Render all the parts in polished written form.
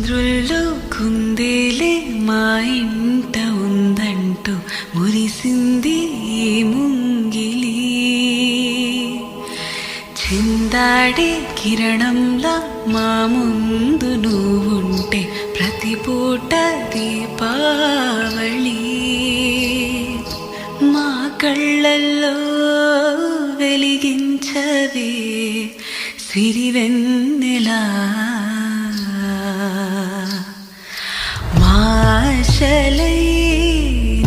చంద్రుల్లో కుందేలే మా ఇంట ఉందంటూ మురిసింది ఈ ముంగిలి. చిందాడే కిరణంలా మా ముందు నువ్వుంటే ప్రతి పూట దీపావళి. మా కళ్ళల్లో వెలిగించవే సిరివెన్నెలా. మాశలై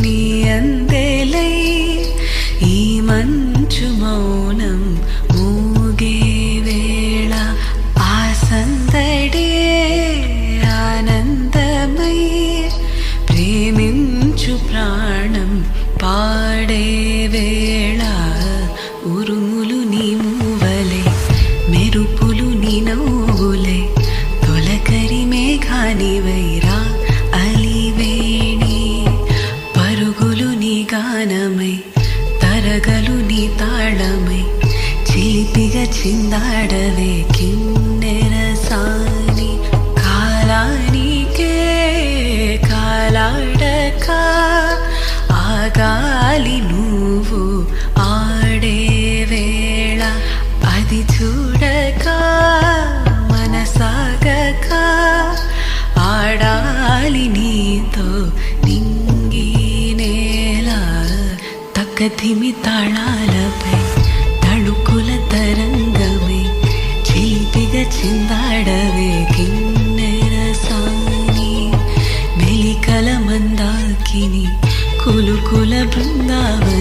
నీ అందెలై ఈ మంచు మౌనం మూగే వేళ ఆ సందడే ఆనందమై ప్రేమించు ప్రాణం పాడే వేళ. ఉరుములు నీ మూవలే మెరుపులు నీ నవ్వులే తొలకరి మేఘానివైరా అలివేణి. పరుగులు నీ గానమై తరగలు నీ తాళమై చిలిపిగా చిందాడవే కిన్నెర సాని. కాలానికే కాలాడక ఆగాలి నువ్వు ఆడే వేళ. అది చూడక మనసాగక ఆడాలి నీతో నింగి నేల. తక్కతిమి తాళాలపై తడుకుల తరంగమై చిలిపిగా చిందాడవే కిన్నెర సాని. మెలికల మందాకిని కులుకుల బృందావని